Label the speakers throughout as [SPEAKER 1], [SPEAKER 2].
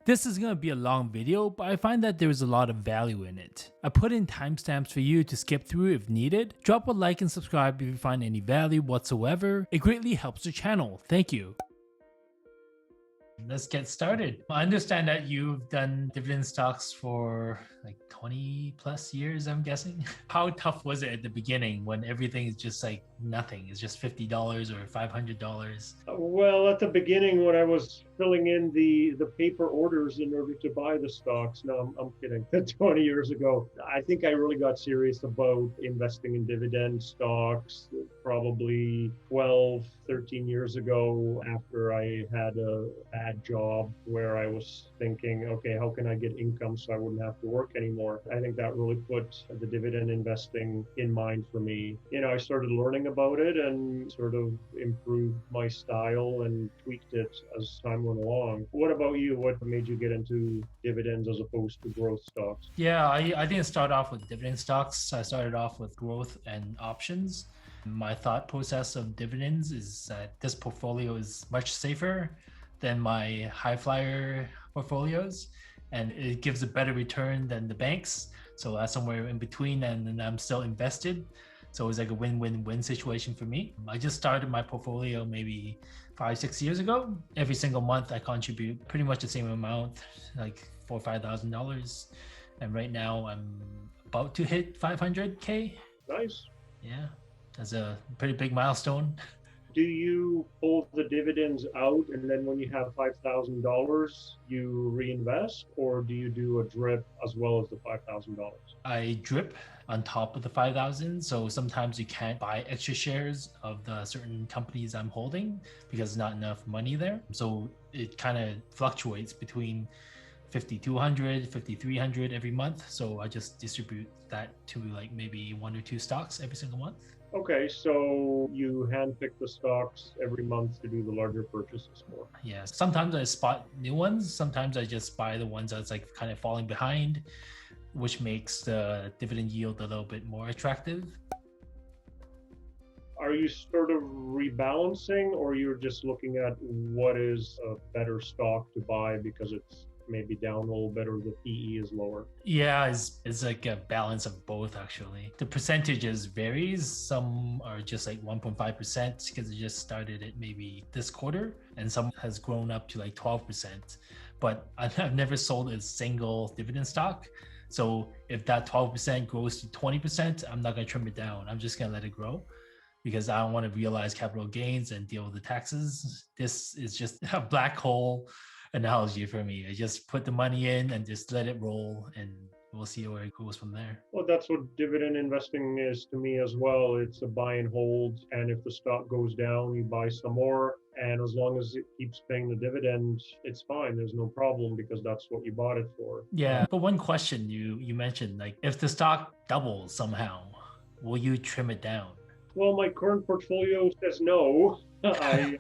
[SPEAKER 1] This is going to be a long video, but I find that there is a lot of value in it. I put in timestamps for you to skip through if needed. Drop a like and subscribe if you find any value whatsoever. It greatly helps the channel. Thank you. Let's get started. I understand that you've done dividend stocks for like 20 plus years, I'm guessing. How tough was it at the beginning when everything is just like nothing? It's just $50 or $500?
[SPEAKER 2] Well, at the beginning, when I was filling in the paper orders in order to buy the stocks, no, I'm kidding. 20 years ago, I think I really got serious about investing in dividend stocks probably 12, 13 years ago after I had a bad job where I was thinking, okay, how can I get income so I wouldn't have to work anymore? I think that really put the dividend investing in mind for me. I started learning about it and sort of improved my style and tweaked it as time went along. What about you? What made you get into dividends as opposed to growth stocks?
[SPEAKER 1] Yeah, I didn't start off with dividend stocks. I started off with growth and options. My thought process of dividends is that this portfolio is much safer than my high flyer portfolios, and it gives a better return than the banks. So that's somewhere in between, and then I'm still invested. So it was like a win-win-win situation for me. I just started my portfolio maybe 5-6 years ago. Every single month I contribute pretty much the same amount, like $4,000 or $5,000. And right now I'm about to hit 500K.
[SPEAKER 2] Nice.
[SPEAKER 1] Yeah, that's a pretty big milestone.
[SPEAKER 2] Do you pull the dividends out and then when you have $5,000, you reinvest, or do you do a drip as well as the $5,000?
[SPEAKER 1] I drip on top of the 5,000. So sometimes you can't buy extra shares of the certain companies I'm holding because there's not enough money there. So it kind of fluctuates between 5,200, 5,300 every month. So I just distribute that to like maybe 1 or 2 stocks every single month.
[SPEAKER 2] Okay, so you handpick the stocks every month to do the larger purchases for.
[SPEAKER 1] Yeah, sometimes I spot new ones. Sometimes I just buy the ones that's like kind of falling behind, which makes the dividend yield a little bit more attractive.
[SPEAKER 2] Are you sort of rebalancing, or you're just looking at what is a better stock to buy because it's maybe down a little bit or the PE is lower?
[SPEAKER 1] Yeah, it's like a balance of both actually. The percentages varies. Some are just like 1.5% because it just started it maybe this quarter, and some has grown up to like 12%. But I've never sold a single dividend stock. So if that 12% grows to 20%, I'm not gonna trim it down. I'm just gonna let it grow because I don't want to realize capital gains and deal with the taxes. This is just a black hole analogy for me. I just put the money in and just let it roll, and we'll see where it goes from there.
[SPEAKER 2] Well, that's what dividend investing is to me as well. It's a buy and hold, and if the stock goes down, you buy some more. And as long as it keeps paying the dividend, it's fine. There's no problem because that's what you bought it for.
[SPEAKER 1] Yeah, but one question you mentioned, like if the stock doubles somehow, will you trim it down?
[SPEAKER 2] Well, my current portfolio says no. I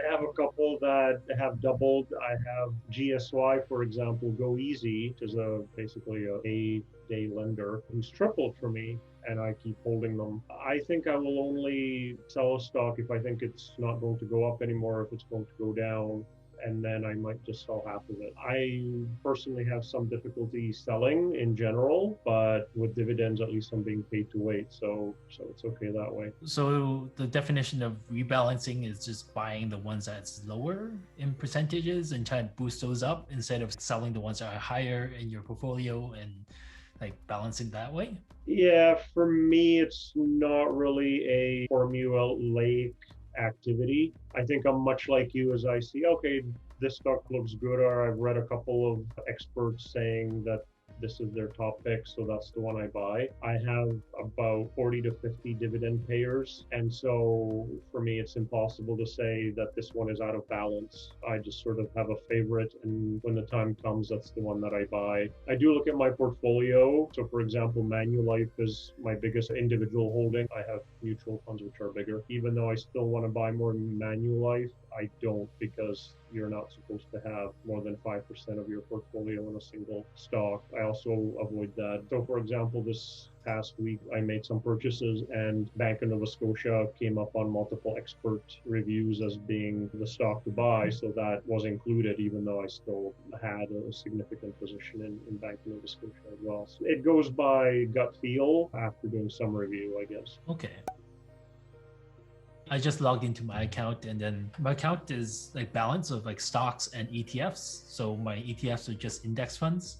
[SPEAKER 2] have a couple that have doubled. I have GSY, for example, Go Easy, which is basically a day lender who's tripled for me, and I keep holding them. I think I will only sell a stock if I think it's not going to go up anymore, if it's going to go down, and then I might just sell half of it. I personally have some difficulty selling in general, but with dividends, at least I'm being paid to wait. So it's okay that way.
[SPEAKER 1] So the definition of rebalancing is just buying the ones that's lower in percentages and trying to boost those up instead of selling the ones that are higher in your portfolio and like balancing that way?
[SPEAKER 2] Yeah, for me, it's not really a formulaic activity. I think I'm much like you as I see, okay, this stock looks good, or I've read a couple of experts saying that this is their top pick, so that's the one I buy. I have about 40 to 50 dividend payers, and so for me, it's impossible to say that this one is out of balance. I just sort of have a favorite, and when the time comes, that's the one that I buy. I do look at my portfolio. So for example, Manulife is my biggest individual holding. I have mutual funds which are bigger. Even though I still want to buy more Manulife, I don't, because you're not supposed to have more than 5% of your portfolio in a single stock. I also avoid that. So for example, this past week, I made some purchases and Bank of Nova Scotia came up on multiple expert reviews as being the stock to buy. So that was included, even though I still had a significant position in Bank of Nova Scotia as well. So it goes by gut feel after doing some review, I guess.
[SPEAKER 1] Okay. I just logged into my account, and then my account is like balance of like stocks and ETFs. So my ETFs are just index funds.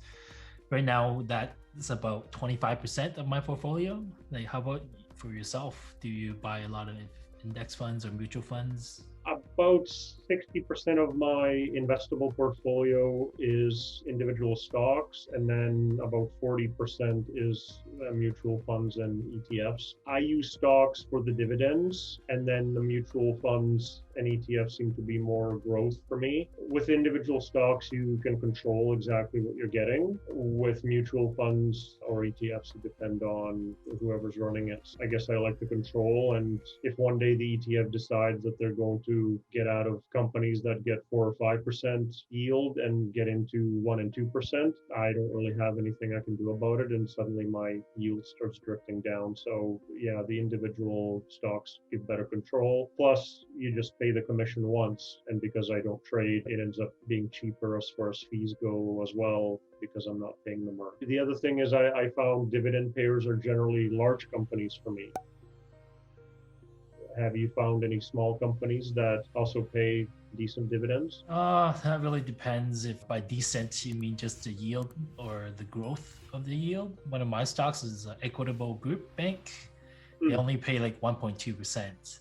[SPEAKER 1] Right now, that is about 25% of my portfolio. Like, how about for yourself? Do you buy a lot of index funds or mutual funds?
[SPEAKER 2] About 60% of my investable portfolio is individual stocks, and then about 40% is mutual funds and ETFs. I use stocks for the dividends, and then the mutual funds and ETFs seem to be more growth for me. With individual stocks, you can control exactly what you're getting. With mutual funds or ETFs, it depends on whoever's running it. I guess I like the control, and if one day the ETF decides that they're going to get out of companies that get 4 or 5% yield and get into 1 and 2%, I don't really have anything I can do about it, and suddenly my yield starts drifting down. So yeah, the individual stocks give better control. Plus, you just pay the commission once, and because I don't trade, it ends up being cheaper as far as fees go as well, because I'm not paying them. The other thing is I found dividend payers are generally large companies for me. Have you found any small companies that also pay decent dividends?
[SPEAKER 1] That really depends. If by decent you mean just the yield or the growth of the yield. One of my stocks is Equitable Group Bank. They only pay like 1.2%,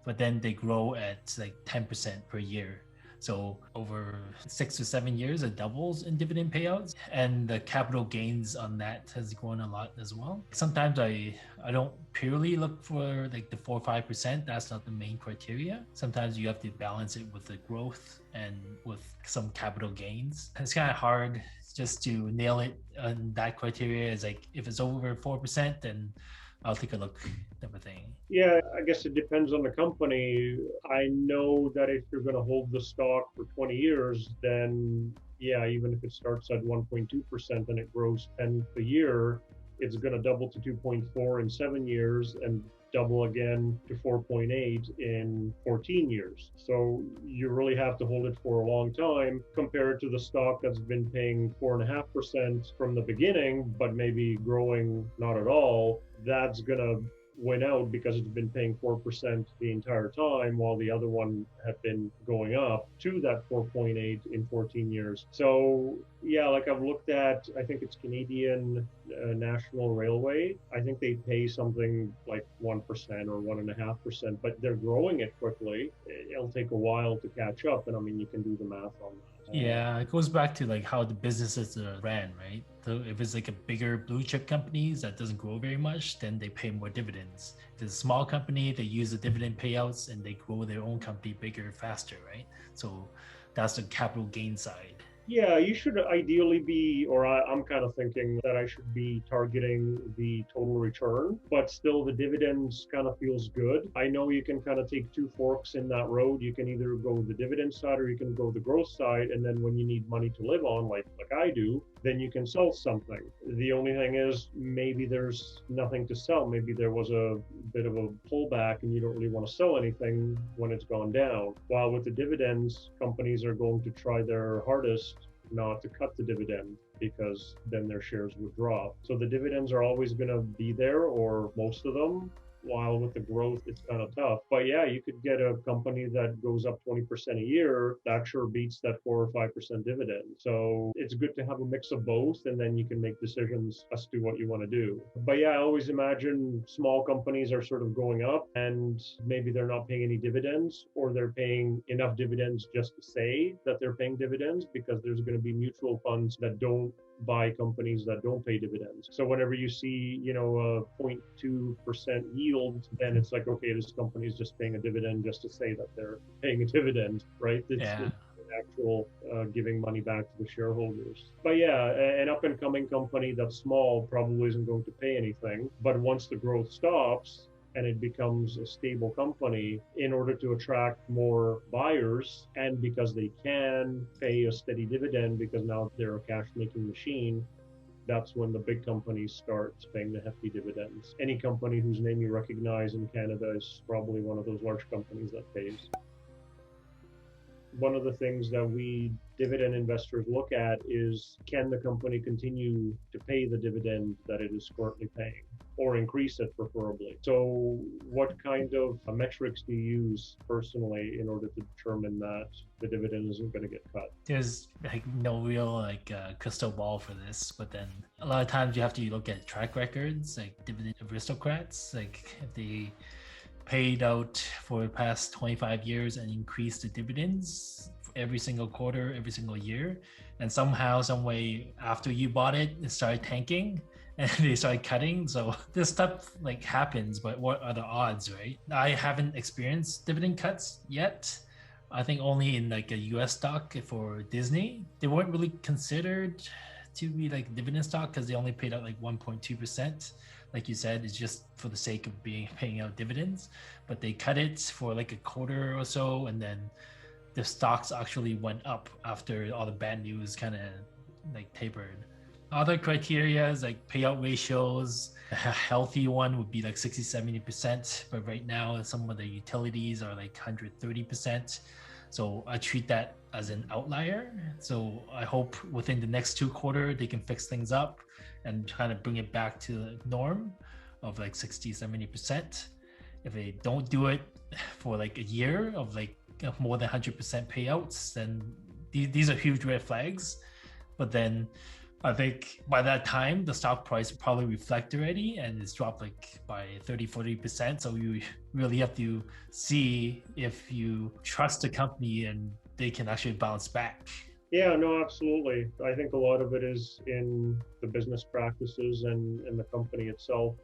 [SPEAKER 1] but then they grow at like 10% per year. So over 6 to 7 years, it doubles in dividend payouts, and the capital gains on that has grown a lot as well. Sometimes I don't purely look for like the 4 or 5%. That's not the main criteria. Sometimes you have to balance it with the growth and with some capital gains. It's kind of hard just to nail it on that criteria. Is like if it's over 4%, then I'll take a look, type of thing.
[SPEAKER 2] Yeah, I guess it depends on the company. I know that if you're going to hold the stock for 20 years, then yeah, even if it starts at 1.2% and it grows 10 a year, it's going to double to 2.4 in 7 years and double again to 4.8 in 14 years. So you really have to hold it for a long time compared to the stock that's been paying 4.5% from the beginning, but maybe growing not at all. That's going to went out because it's been paying 4% the entire time, while the other one had been going up to that 4.8 in 14 years. So yeah, like I've looked at, I think it's Canadian National Railway. I think they pay something like 1% or 1.5%, but they're growing it quickly. It'll take a while to catch up, and I mean, you can do the math on that.
[SPEAKER 1] Yeah, it goes back to like how the businesses are ran, right? So if it's like a bigger blue chip companies that doesn't grow very much, then they pay more dividends. If it's a small company, they use the dividend payouts and they grow their own company bigger, faster, right? So that's the capital gain side.
[SPEAKER 2] Yeah, you should ideally be, or I'm kind of thinking that I should be targeting the total return, but still the dividends kind of feels good. I know you can kind of take two forks in that road. You can either go the dividend side or you can go the growth side. And then when you need money to live on, like I do, then you can sell something. The only thing is maybe there's nothing to sell. Maybe there was a bit of a pullback and you don't really want to sell anything when it's gone down. While with the dividends, companies are going to try their hardest not to cut the dividend, because then their shares would drop. So the dividends are always going to be there, or most of them, while with the growth, it's kind of tough. But yeah, you could get a company that goes up 20% a year. That sure beats that 4 or 5% dividend. So it's good to have a mix of both, and then you can make decisions as to what you want to do. But yeah, I always imagine small companies are sort of going up and maybe they're not paying any dividends, or they're paying enough dividends just to say that they're paying dividends, because there's going to be mutual funds that don't buy companies that don't pay dividends. So whenever you see, a 0.2% yield, then it's like, okay, this company is just paying a dividend just to say that they're paying a dividend, right? It's actual giving money back to the shareholders. But yeah, an up and coming company that's small probably isn't going to pay anything. But once the growth stops, and it becomes a stable company in order to attract more buyers. And because they can pay a steady dividend because now they're a cash making machine, that's when the big companies start paying the hefty dividends. Any company whose name you recognize in Canada is probably one of those large companies that pays. One of the things that we dividend investors look at is, can the company continue to pay the dividend that it is currently paying, or increase it preferably? So what kind of metrics do you use personally in order to determine that the dividend isn't going to get cut?
[SPEAKER 1] There's like no real like crystal ball for this, but then a lot of times you have to look at track records, like dividend aristocrats, like if they paid out for the past 25 years and increased the dividends every single quarter, every single year. And somehow, some way after you bought it, it started tanking and they started cutting. So this stuff like happens, but what are the odds, right? I haven't experienced dividend cuts yet. I think only in like a US stock for Disney. They weren't really considered to be like dividend stock because they only paid out like 1.2%. Like you said, it's just for the sake of paying out dividends, but they cut it for like a quarter or so, and then the stocks actually went up after all the bad news kind of like tapered. Other criteria is like payout ratios. A healthy one would be like 60-70%, but right now some of the utilities are like 130%. So I treat that as an outlier. So I hope within the next 2 quarters they can fix things up and kind of bring it back to the norm of like 60-70%. If they don't do it for like a year of like more than 100% payouts, then these are huge red flags. But then I think by that time the stock price probably reflect already and it's dropped like by 30-40%. So you really have to see if you trust the company and they can actually bounce back.
[SPEAKER 2] Yeah, no, absolutely. I think a lot of it is in the business practices and the company itself.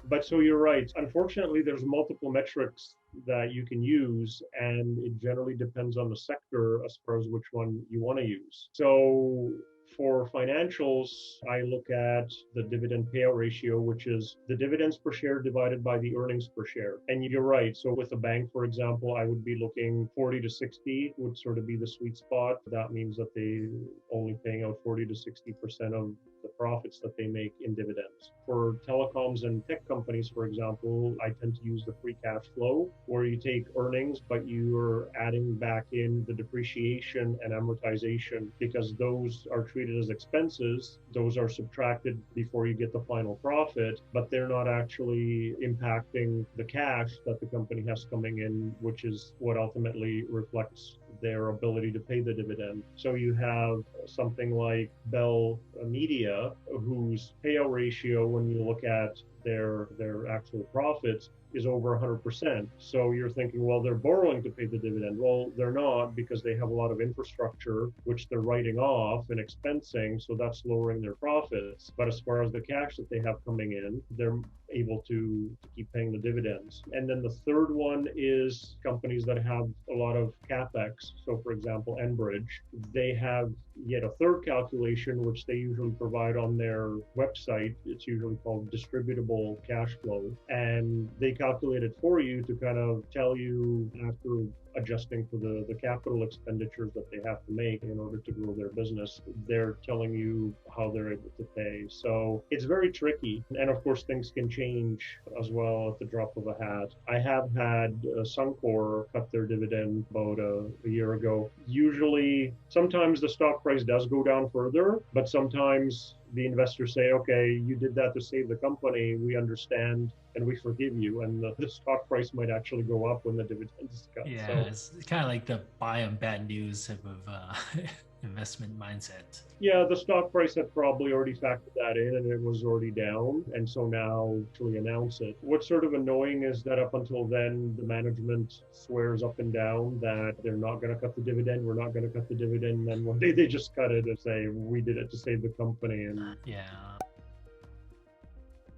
[SPEAKER 2] But so you're right. Unfortunately, there's multiple metrics that you can use, and it generally depends on the sector as far as which one you want to use. So for financials, I look at the dividend payout ratio, which is the dividends per share divided by the earnings per share. And you're right. So with a bank, for example, I would be looking 40 to 60 would sort of be the sweet spot. That means that they only paying out 40 to 60% of the profits that they make in dividends. For telecoms and tech companies, for example, I tend to use the free cash flow, where you take earnings, but you're adding back in the depreciation and amortization, because those are treated as expenses. Those are subtracted before you get the final profit, but they're not actually impacting the cash that the company has coming in, which is what ultimately reflects their ability to pay the dividend. So you have something like Bell Media, whose payout ratio, when you look at their actual profits, is over 100%. So you're thinking, well, they're borrowing to pay the dividend. Well, they're not, because they have a lot of infrastructure, which they're writing off and expensing. So that's lowering their profits. But as far as the cash that they have coming in, they're able to keep paying the dividends. And then the third one is companies that have a lot of capex. So for example, Enbridge, they have yet a third calculation, which they usually provide on their website. It's usually called distributable cash flow. And they calculate it for you to kind of tell you, after adjusting for the capital expenditures that they have to make in order to grow their business, they're telling you how they're able to pay. So it's very tricky. And of course, things can change as well at the drop of a hat. I have had Suncor cut their dividend about a year ago. Usually, sometimes the stock price does go down further, but sometimes the investors say, okay, you did that to save the company. We understand and we forgive you. And the stock price might actually go up when the dividend is cut.
[SPEAKER 1] Yeah,
[SPEAKER 2] so,
[SPEAKER 1] it's kind of like the buy on bad news type of investment mindset.
[SPEAKER 2] Yeah, the stock price had probably already factored that in and it was already down. And so now to announce it. What's sort of annoying is that up until then, the management swears up and down that they're not going to cut the dividend. We're not going to cut the dividend. And then one day they just cut it and say, we did it to save the company. And
[SPEAKER 1] yeah.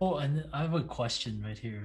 [SPEAKER 1] Oh, and I have a question right here.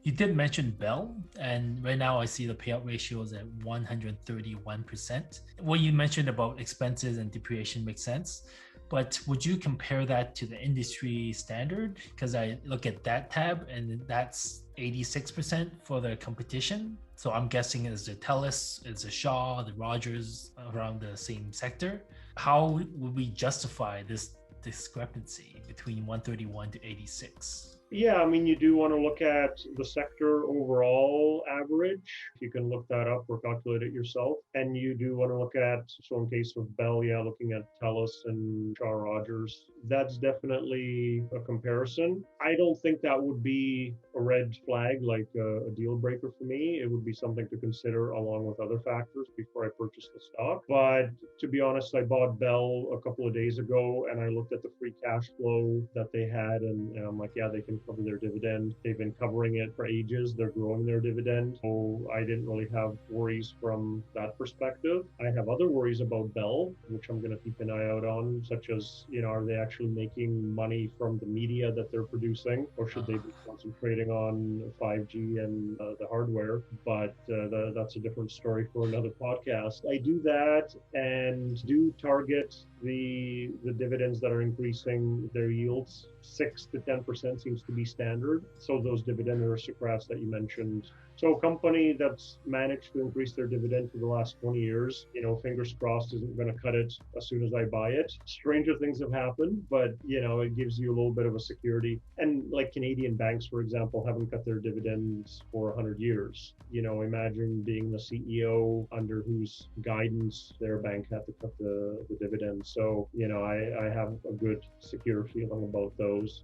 [SPEAKER 1] You did mention Bell, and right now I see the payout ratio is at 131%. What you mentioned about expenses and depreciation makes sense. But would you compare that to the industry standard? Because I look at that tab and that's 86% for the competition. So I'm guessing it's the TELUS, it's the Shaw, the Rogers around the same sector. How would we justify this discrepancy between 131 to 86?
[SPEAKER 2] Yeah, I mean, you do want to look at the sector overall average. You can look that up or calculate it yourself. And you do want to look at, so in case of Bell, yeah, looking at TELUS and Shaw Rogers. That's definitely a comparison. I don't think that would be a red flag, like a deal breaker for me. It would be something to consider along with other factors before I purchase the stock. But to be honest, I bought Bell a couple of days ago and I looked at the free cash flow that they had, and I'm like, yeah, they can cover their dividend. They've been covering it for ages. They're growing their dividend. So I didn't really have worries from that perspective. I have other worries about Bell, which I'm going to keep an eye out on, such as, are they actually making money from the media that they're producing, or should they be concentrating on 5G and the hardware? But that's a different story for another podcast. I do that and do target the dividends that are increasing their yields. 6 to 10% seems to be standard. So those dividend aristocrats that you mentioned. So a company that's managed to increase their dividend for the last 20 years, fingers crossed, isn't going to cut it as soon as I buy it. Stranger things have happened, but it gives you a little bit of a security. And like Canadian banks, for example, haven't cut their dividends for 100 years. Imagine being the CEO under whose guidance their bank had to cut the dividends. So, I have a good secure feeling about those.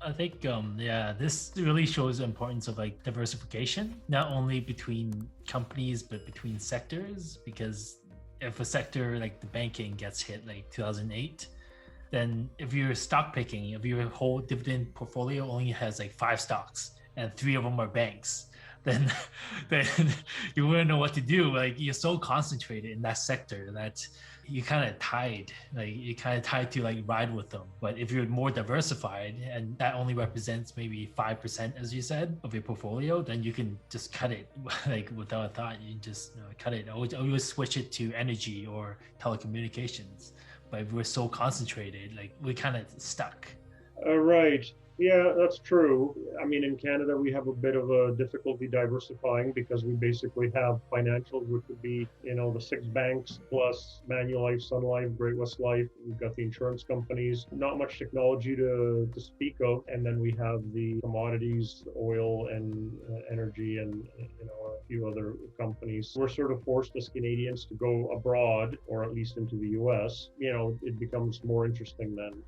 [SPEAKER 1] I think, this really shows the importance of like diversification, not only between companies, but between sectors. Because if a sector like the banking gets hit like 2008, then if you're stock picking, if your whole dividend portfolio only has like 5 stocks and 3 of them are banks, then then you wouldn't know what to do. Like, you're so concentrated in that sector that you kind of tied to like ride with them. But if you're more diversified and that only represents maybe 5%, as you said, of your portfolio, then you can just cut it like without a thought. You just cut it. Always switch it to energy or telecommunications. But if we're so concentrated, like, we're kind of stuck.
[SPEAKER 2] Right. Yeah, that's true. I mean, in Canada, we have a bit of a difficulty diversifying because we basically have financials, which would be, the 6 banks plus Manulife, Sun Life, Great-West Life. We've got the insurance companies, not much technology to speak of. And then we have the commodities, oil and energy, and, a few other companies. We're sort of forced as Canadians to go abroad, or at least into the US. It becomes more interesting then.